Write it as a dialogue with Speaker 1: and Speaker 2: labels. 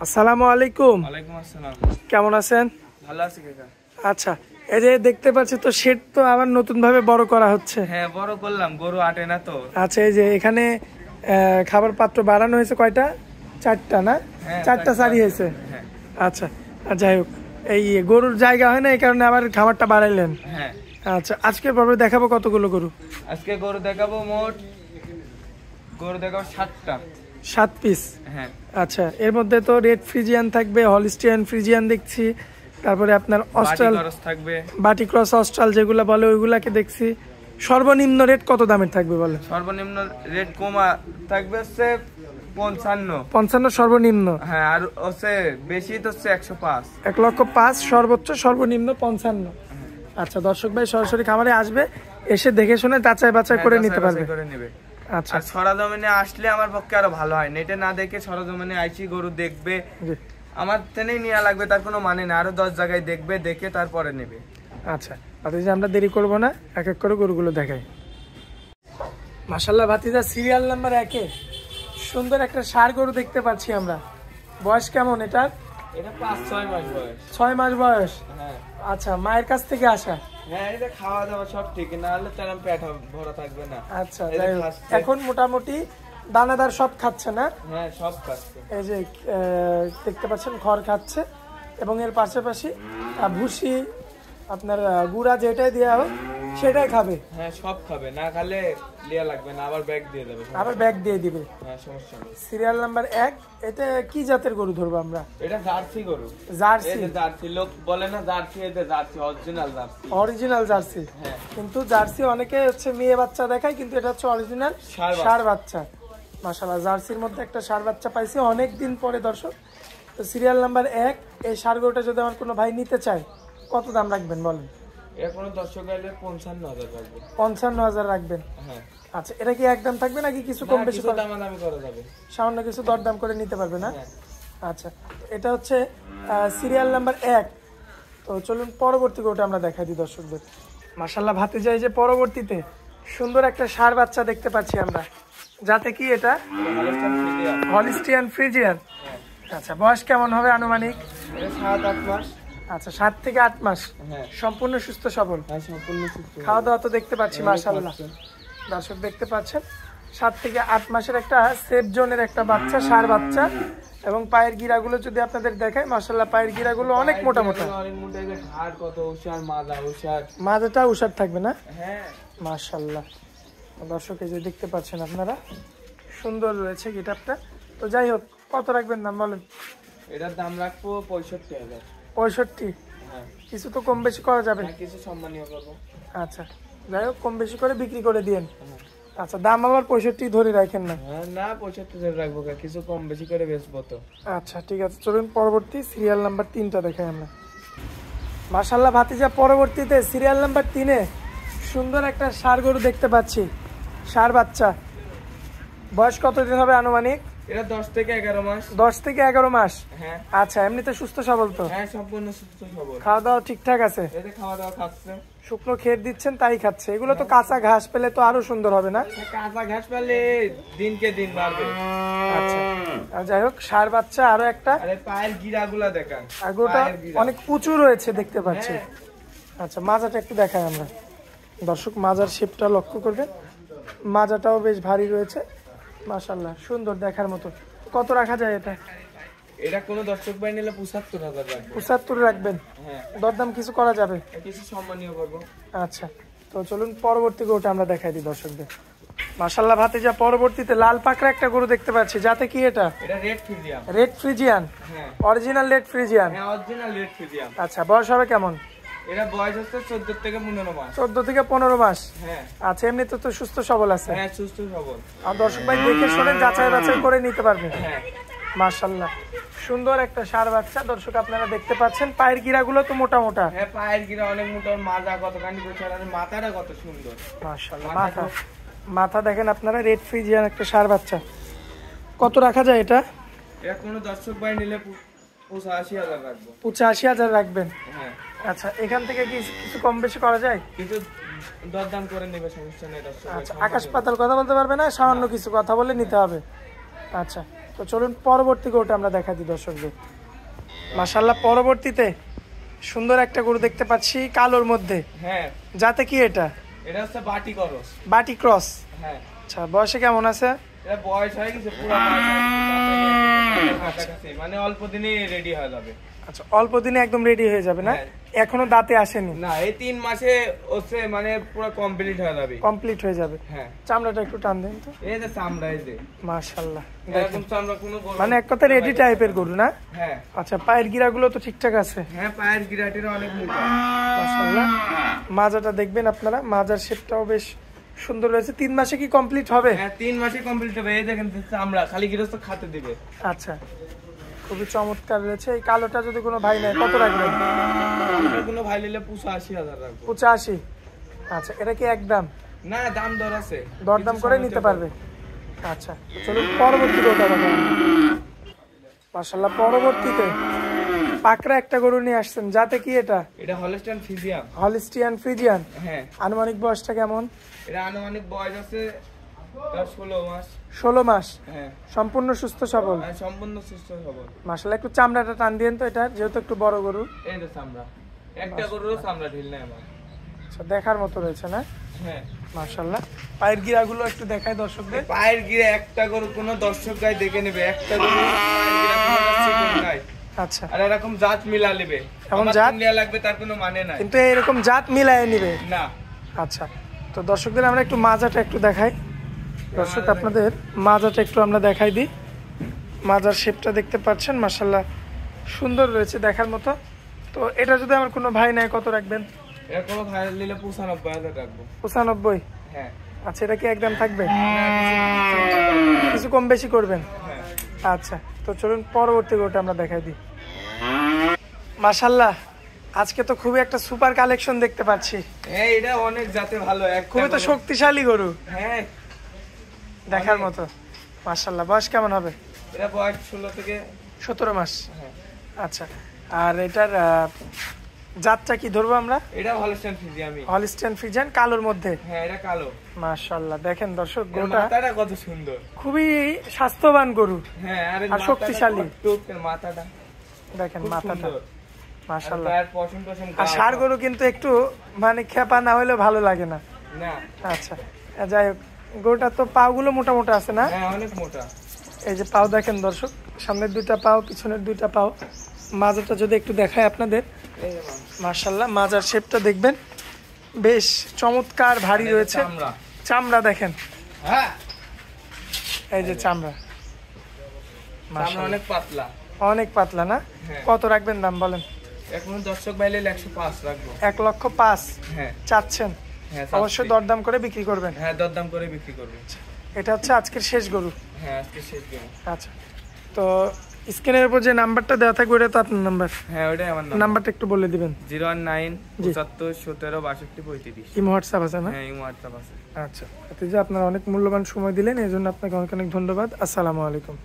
Speaker 1: আসসালামু আলাইকুম।
Speaker 2: ওয়ালাইকুম আসসালাম।
Speaker 1: কেমন আছেন?
Speaker 2: ভালো আছি কাকা।
Speaker 1: আচ্ছা, এই যে দেখতে পাচ্ছি তো শেড তো আবার নতুন ভাবে বড় করা হচ্ছে।
Speaker 2: হ্যাঁ, বড় করলাম, গরু আটে না তো।
Speaker 1: আচ্ছা, এই যে এখানে খাবার পাত্র বাড়ানো হয়েছে কয়টা? 4টা না?
Speaker 2: হ্যাঁ,
Speaker 1: 4টা সারি হয়েছে।
Speaker 2: হ্যাঁ
Speaker 1: আচ্ছা, যাই হোক, এই গরুর জায়গা হয় না, এই কারণে আবার খাবারটা বাড়াইলেন।
Speaker 2: হ্যাঁ।
Speaker 1: আচ্ছা, আজকের পর্বে দেখাবো কতগুলো গরু?
Speaker 2: আজকে গরু দেখাবো, মোট গরু দেখাবো 7টা।
Speaker 1: 7 পিস।
Speaker 2: হ্যাঁ।
Speaker 1: আচ্ছা, এর মধ্যে তো রেড ফ্রিজিয়ান থাকবে, হলিস্টিয়ান ফ্রিজিয়ান দেখছি, তারপরে আপনার অস্ট্রাল
Speaker 2: থাকবে,
Speaker 1: বাটি ক্রস অস্ট্রাল যেগুলো বলে ওইগুলাকে দেখছি। সর্বনিম্ন রেট কত দামের থাকবে বলে?
Speaker 2: সর্বনিম্ন রেট কমা থাকবে হচ্ছে
Speaker 1: 55 সর্বনিম্ন।
Speaker 2: হ্যাঁ, আর হচ্ছে বেশি তো হচ্ছে 105।
Speaker 1: 1,05,000 সর্বোচ্চ, সর্বনিম্ন 55। আচ্ছা, দর্শক ভাই সরাসরি খামারে আসবে, এসে দেখে শুনে যাচাই বাছাই করে নিতে পারবে। আচ্ছা,
Speaker 2: আর সরজমিনে আসলে আমার পক্ষে আরো ভালো হয়, নেটে না দেখে সরজমিনে আইছি, গরু দেখবে, আমার ট্রেনেই নেওয়া লাগবে তার কোনো মানে না, আরো 10 জায়গায় দেখবে, দেখে তারপরে নেবে।
Speaker 1: আচ্ছা, ভাতিজা আমরা দেরি করব না, এক এক করে গরুগুলো দেখাই। মাশাআল্লাহ ভাতিজা, সিরিয়াল নাম্বার 1-এ সুন্দর একটা ষাঁড় গরু দেখতে পাচ্ছি আমরা। বয়স কেমন এটার?
Speaker 2: এটা 5-6 মাস বয়স।
Speaker 1: 6 মাস বয়স।
Speaker 2: হ্যাঁ।
Speaker 1: আচ্ছা, মায়ের কাছ থেকে আসা?
Speaker 2: হ্যাঁ, এটা খাওয়া দাওয়া সব ঠিক, না হলে তার পেট ভরা থাকবে না।
Speaker 1: আচ্ছা, এখন মোটামুটি দানাদার সব খাচ্ছে না?
Speaker 2: হ্যাঁ, সব খাচ্ছে।
Speaker 1: এই যে দেখতে পাচ্ছেন খড় খাচ্ছে, এবং এর পাশাপাশি ভুসি, আপনার গুড়া যেটাই দেওয়া হোক সেটাই খাবে।
Speaker 2: হ্যাঁ, সব খাবে, না খালে লিয়া লাগবে না, আবার ব্যাগ দিয়ে দেবে।
Speaker 1: আবার ব্যাগ দিয়ে দিবে?
Speaker 2: হ্যাঁ, সমস্যা নেই।
Speaker 1: সিরিয়াল নাম্বার 1, এটা কি জাতের গরু ধরবো আমরা?
Speaker 2: এটা জার্সি গরু।
Speaker 1: জার্সি?
Speaker 2: জার্সি লোক বলে না জার্সি, এটা jersey, original jersey.
Speaker 1: Original jersey?
Speaker 2: হ্যাঁ।
Speaker 1: কিন্তু জার্সি অনেকে হচ্ছে মেয়ে বাচ্চা দেখায়, কিন্তু এটা হচ্ছে অরিজিনাল ষাঁড় বাচ্চা। মাশাআল্লাহ, জার্সির মধ্যে একটা ষাঁড় বাচ্চা পাইছি অনেক দিন পরে দর্শক। তো সিরিয়াল নাম্বার 1, এই ষাঁড় গরুটা যদি আমার কোনো ভাই নিতে চায়, কত দাম রাখবেন বলেন?
Speaker 2: এর কোনো দর্শক গাইলে 55,000 রাখবেন।
Speaker 1: 55,000 রাখবেন? হ্যাঁ। আচ্ছা, এটা কি একদম থাকবে নাকি কিছু কম বেশি
Speaker 2: করা যাবে?
Speaker 1: সামান্য কিছু দরদাম করে নিতে পারবে না? আচ্ছা, এটা হচ্ছে সিরিয়াল নাম্বার 1। তো চলুন পরবর্তী গরুটা আমরা দেখাই দিই দর্শকদের। মাশাআল্লাহ ভাতিজা, এই যে পরবর্তীতে সুন্দর একটা ষাঁড় বাচ্চা দেখতে পাচ্ছি আমরা, যাতে কি এটা? Holstein Friesian. আচ্ছা, বয়স কেমন হবে আনুমানিক?
Speaker 2: 7-8 মাস।
Speaker 1: আচ্ছা, 7 থেকে 8 মাস। সম্পূর্ণ সুস্থ সবল?
Speaker 2: সম্পূর্ণ সুস্থ।
Speaker 1: খাওয়া দাওয়া তো দেখতে পাচ্ছি মাশাআল্লাহ। দর্শক দেখতে পাচ্ছেন 7 থেকে 8 মাসের একটা সেফ জোনের একটা বাচ্চা, ষাঁড় বাচ্চা। এবং পায়ের গিরাগুলো যদি আপনাদের দেখায়, মাশাআল্লাহ পায়ের গিরাগুলো অনেক মোটা মোটা। মাজাটা উষার থাকবে না?
Speaker 2: হ্যাঁ,
Speaker 1: মাশাআল্লাহ। দর্শক এই যে দেখতে পাচ্ছেন আপনারা, সুন্দর রয়েছে গেটআপটা। তো যাই হোক, কত রাখবেন দাম বলেন?
Speaker 2: এটার দাম রাখবো 65,000।
Speaker 1: 65?
Speaker 2: হ্যাঁ।
Speaker 1: কিছু তো কম বেশি করা যাবে?
Speaker 2: কিছু সম্মানীয় করবো।
Speaker 1: আচ্ছা, যাই হোক, কম বেশি করে বিক্রি করে দিয়েন। আচ্ছা, দাম আবার 65 ধরে রাখেন না?
Speaker 2: না, 65 ধরে রাখবো, কিছু কম বেশি করে বেচবো তো।
Speaker 1: আচ্ছা, ঠিক আছে, চলুন পরবর্তী সিরিয়াল নাম্বার 3টা দেখাই আমরা। মাশাআল্লাহ ভাতিজা, পরবর্তীতে সিরিয়াল নাম্বার 3-এ সুন্দর একটা ষাঁড় গরু দেখতে পাচ্ছি, ষাঁড় বাচ্চা। বয়স কতদিন হবে আনুমানিক?
Speaker 2: এটা 10 থেকে 11 মাস।
Speaker 1: 10 থেকে 11 মাস?
Speaker 2: হ্যাঁ।
Speaker 1: আচ্ছা, এমনিতে সুস্থ সবল তো?
Speaker 2: হ্যাঁ, সম্পূর্ণ সুস্থ সবল।
Speaker 1: খাওয়া দাওয়া ঠিকঠাক আছে?
Speaker 2: এতে খাওয়া দাওয়া খাচ্ছে,
Speaker 1: শুকনো খেত দিচ্ছেন তাই খাচ্ছে। এগুলো তো কাঁচা ঘাস পেলে তো আরো সুন্দর হবে না?
Speaker 2: কাঁচা ঘাস পেলে দিনকে দিন বাড়বে।
Speaker 1: আচ্ছা, যাই হোক, ষাঁড় বাচ্চা আরো একটা।
Speaker 2: আরে পায়ের গিরাগুলা দেখান,
Speaker 1: আগোটা অনেক উঁচু রয়েছে দেখতে পাচ্ছি। আচ্ছা, মাজাটা একটু দেখাই আমরা দর্শক, মাজার শেপটা লক্ষ্য করবেন, মাজাটাও বেশ ভারী রয়েছে মাশাআল্লাহ, সুন্দর দেখার মতো। কত রাখা যায় এটা?
Speaker 2: এটা কোন দর্শক ভাই নিলে 75,000 রাখবেন।
Speaker 1: 75 রাখবেন?
Speaker 2: হ্যাঁ।
Speaker 1: দরদাম কিছু করা যাবে?
Speaker 2: কিছু সম্মানীয় করব।
Speaker 1: আচ্ছা, তো চলুন পরবর্তী গরুটা আমরা দেখাই দিই দর্শকদের। মাশাআল্লাহ ভাতিজা, পরবর্তীতে লাল পাকড়া একটা গরু দেখতে পাচ্ছি, যাতে কি এটা?
Speaker 2: এটা রেড ফ্রিজিয়ান।
Speaker 1: Red Friesian?
Speaker 2: হ্যাঁ।
Speaker 1: Original red Friesian?
Speaker 2: হ্যাঁ, অরিজিনাল রেড ফ্রিজিয়ান।
Speaker 1: আচ্ছা, বয়স হবে কেমন?
Speaker 2: এটা বয়স হচ্ছে 14 থেকে 15 মাস।
Speaker 1: 14 থেকে 15 মাস?
Speaker 2: হ্যাঁ।
Speaker 1: আচ্ছা, এমনিতে তো সুস্থ সবল আছে?
Speaker 2: হ্যাঁ, সুস্থ সবল।
Speaker 1: আর দর্শক ভাই দেখে শুনে যাচাই বাছাই করে নিতে পারবে?
Speaker 2: হ্যাঁ।
Speaker 1: মাশাআল্লাহ, সুন্দর একটা ষাঁড় বাচ্চা দর্শক আপনারা দেখতে পাচ্ছেন। পায়ের গিরাগুলো তো মোটা মোটা?
Speaker 2: হ্যাঁ, পায়ের গিরা অনেক মোটা, মাজা কতখানি গোছার, আর মাথাটা কত সুন্দর
Speaker 1: মাশাআল্লাহ। মাথা দেখেন আপনারা, রেড ফ্রিজিয়ান একটা ষাঁড় বাচ্চা। কত রাখা যায় এটা?
Speaker 2: এটা কোনো দর্শক ভাই নিলে 85,000 রাখবো।
Speaker 1: 85,000 রাখবেন?
Speaker 2: হ্যাঁ।
Speaker 1: আচ্ছা, এখান থেকে কি কিছু কম বেশি করা যায়?
Speaker 2: কিন্তু দরদাম করে নেবে, সমস্যা নেই দর্শক।
Speaker 1: আচ্ছা, আকাশ পাতাল কথা বলতে পারবে না, সামান্য কিছু কথা বলে নিতে হবে। আচ্ছা, তো চলুন পরবর্তী গরুটা আমরা দেখা দিই দর্শকদের। মাশাআল্লাহ, পরবর্তীতে সুন্দর একটা গরু দেখতে পাচ্ছি কালোর মধ্যে।
Speaker 2: হ্যাঁ,
Speaker 1: যাতে কি এটা?
Speaker 2: এটা হচ্ছে বাটি করস।
Speaker 1: বাটি ক্রস।
Speaker 2: হ্যাঁ,
Speaker 1: আচ্ছা, বয়সে কেমন আছে?
Speaker 2: এটা বয়স হয়ে গেছে পুরো কাছাকাছি, মানে অল্প দিনেই রেডি হয়ে যাবে।
Speaker 1: আচ্ছা, অল্প দিনে একদম রেডি হয়ে যাবে না? এখনো দাঁতে আসেনি?
Speaker 2: না, এই 3 মাসে হচ্ছে মানে পুরো কমপ্লিট হয়ে যাবে।
Speaker 1: কমপ্লিট হয়ে যাবে।
Speaker 2: হ্যাঁ,
Speaker 1: চামড়াটা একটু টান দেন তো।
Speaker 2: এই যে চামড়া, এই যে
Speaker 1: মাশাআল্লাহ,
Speaker 2: এরকম চামড়া কোনো গরু
Speaker 1: মানে এক কথা রেডি টাইপের গরু না?
Speaker 2: হ্যাঁ।
Speaker 1: আচ্ছা, পায়ের গিরাগুলো তো ঠিকঠাক আছে?
Speaker 2: হ্যাঁ, পায়ের গিরাটির অনেক মোটা।
Speaker 1: মাশাআল্লাহ, মাজাটা দেখবেন আপনারা, মাজার শেপটাও বেশ সুন্দর রয়েছে। 3 মাসে কি কমপ্লিট হবে?
Speaker 2: হ্যাঁ, 3 মাসে কমপ্লিট হবে। এই দেখেন চামড়া, খালি গৃহস্থ খাতে দিবে।
Speaker 1: আচ্ছা, খুবই চমৎকার রয়েছে। এই কালোটা যদি কোনো ভাই নেয় কত রাখবেন?
Speaker 2: কোনো ভাই নিলে 85,000 রাখবো।
Speaker 1: 85? আচ্ছা, এটা কি একদম?
Speaker 2: না, দাম দর আছে,
Speaker 1: দরদাম করে নিতে পারবে। আচ্ছা, চলুন পরবর্তী গরুটা দেখান। মাশাআল্লাহ, পরবর্তীতে পাকড়া একটা গরু নিয়ে আসছেন। যাতে কি এটা?
Speaker 2: এটা হলস্টাইন ফ্রিজিয়ান।
Speaker 1: Holstein Friesian.
Speaker 2: হ্যাঁ,
Speaker 1: আনুমানিক বয়সটা কেমন?
Speaker 2: এটা আনুমানিক বয়স আছে 16 মাস।
Speaker 1: 16 মাস।
Speaker 2: হ্যাঁ,
Speaker 1: সম্পূর্ণ সুস্থ সবল।
Speaker 2: সম্পূর্ণ সুস্থ সবল।
Speaker 1: মাশাআল্লাহ, একটু চামড়াটা টান দিয়েন তো, এটা যেহেতু একটু বড় গরু।
Speaker 2: এই যে চামড়া, একটা গরুরও চামড়া ঢিল নাই আমার।
Speaker 1: আচ্ছা, দেখার মতো রয়েছে না?
Speaker 2: হ্যাঁ,
Speaker 1: মাশাআল্লাহ, পায়ের গিরাগুলো একটু দেখায় দর্শকদের।
Speaker 2: পায়ের গিরা একটা গরু কোনো দর্শক গায়ে দেখে নেবে, একটা গরু পায়ের গিরা কোনো চিকন নাই।
Speaker 1: আচ্ছা,
Speaker 2: আর এরকম জাত মিলা নেবে,
Speaker 1: এমন
Speaker 2: আমার
Speaker 1: জাত
Speaker 2: মিলা লাগবে তার কোনো মানে নাই।
Speaker 1: কিন্তু এরকম জাত মিলায় নিবে
Speaker 2: না।
Speaker 1: আচ্ছা, তো দর্শকদের আমরা একটু মাজাটা একটু দেখাই। দর্শক, আপনাদের মাজাটা একটু আমরা দেখাই দিই। মাজার শেপটা দেখতে পাচ্ছেন, মাশাআল্লাহ সুন্দর রয়েছে দেখার মতো। তো এটা যদি আমার কোনো ভাই নেয় কত রাখবেন?
Speaker 2: এর কোনো ভাই নিলে 95,000 রাখবো।
Speaker 1: 95?
Speaker 2: হ্যাঁ।
Speaker 1: আচ্ছা, এটা কি একদম থাকবে? কিছু কম বেশি করবেন? আচ্ছা, তো চলুন পরবর্তী গরুটা আমরা দেখাই দিই। মাশাআল্লাহ, আজকে তো খুবই একটা সুপার কালেকশন দেখতে পাচ্ছি।
Speaker 2: হ্যাঁ, এটা অনেক জাতে ভালো,
Speaker 1: খুবই তো শক্তিশালী গরু,
Speaker 2: হ্যাঁ
Speaker 1: দেখার মতো। মাশাআল্লাহ, বয়স কেমন হবে?
Speaker 2: এটা বয়স 16 থেকে
Speaker 1: 17 মাস।
Speaker 2: হ্যাঁ।
Speaker 1: আচ্ছা, আর এটার জাতটা কি ধরবো আমরা?
Speaker 2: এটা হলস্টাইন ফ্রিজিয়ান।
Speaker 1: হলিস্টিয়ান ফ্রিজিয়ান কালোর মধ্যে।
Speaker 2: হ্যাঁ, এটা কালো।
Speaker 1: মাশাআল্লাহ, দেখেন দর্শক,
Speaker 2: এর
Speaker 1: গরুটা
Speaker 2: মাথাটা কত সুন্দর।
Speaker 1: খুবই স্বাস্থ্যবান গরু।
Speaker 2: হ্যাঁ,
Speaker 1: আর শক্তিশালী।
Speaker 2: টুকের মাথাটা
Speaker 1: দেখেন,
Speaker 2: খুব
Speaker 1: মাথাটা
Speaker 2: সুন্দর।
Speaker 1: মাশাআল্লাহ।
Speaker 2: আর পশম পশম
Speaker 1: আর ষাঁড় গরু কিন্তু একটু মানে খেপা না হলে ভালো লাগে না।
Speaker 2: না।
Speaker 1: আচ্ছা, যাই হোক, গরুটার তো পাগুলো মোটা মোটা আছে না?
Speaker 2: হ্যাঁ, অনেক মোটা।
Speaker 1: এই যে পাও দেখেন দর্শক, সামনের 2টা পাও, পিছনের 2টা পাও। মাজাটা যদি একটু দেখায় আপনাদের, মাশাআল্লাহ মাজার শেপটা দেখবেন, বেশ চমৎকার ভারী রয়েছে। চামড়া দেখেন,
Speaker 2: হ্যাঁ,
Speaker 1: এই যে চামড়া,
Speaker 2: চামড়া অনেক পাতলা।
Speaker 1: অনেক পাতলা না? কত রাখবেন দাম বলেন?
Speaker 2: এখন দর্শক ভাইলে 105 রাখবো।
Speaker 1: 1,05,000?
Speaker 2: হ্যাঁ।
Speaker 1: চাচ্ছেন?
Speaker 2: হ্যাঁ,
Speaker 1: অবশ্যই দরদাম করে বিক্রি করবেন।
Speaker 2: হ্যাঁ, দরদাম করে বিক্রি করব।
Speaker 1: এটা হচ্ছে আজকের শেষ গরু।
Speaker 2: হ্যাঁ, আজকে শেষ গরু।
Speaker 1: আচ্ছা, তো স্ক্রিনের উপর যে নাম্বারটা দেওয়া থাকবে ওটা তো আপনার নাম্বার?
Speaker 2: হ্যাঁ, ওটাই আমার নাম্বার।
Speaker 1: নাম্বারটা একটু বলে দিবেন।
Speaker 2: 019 75 17 62 35।
Speaker 1: ইমো হোয়াটসঅ্যাপ আছে না?
Speaker 2: হ্যাঁ, ইমো হোয়াটসঅ্যাপ আছে।
Speaker 1: আচ্ছা, এতে যে আপনারা অনেক মূল্যবান সময় দিলেন, এই জন্য আপনাকে অনেক অনেক ধন্যবাদ। আসসালামু আলাইকুম।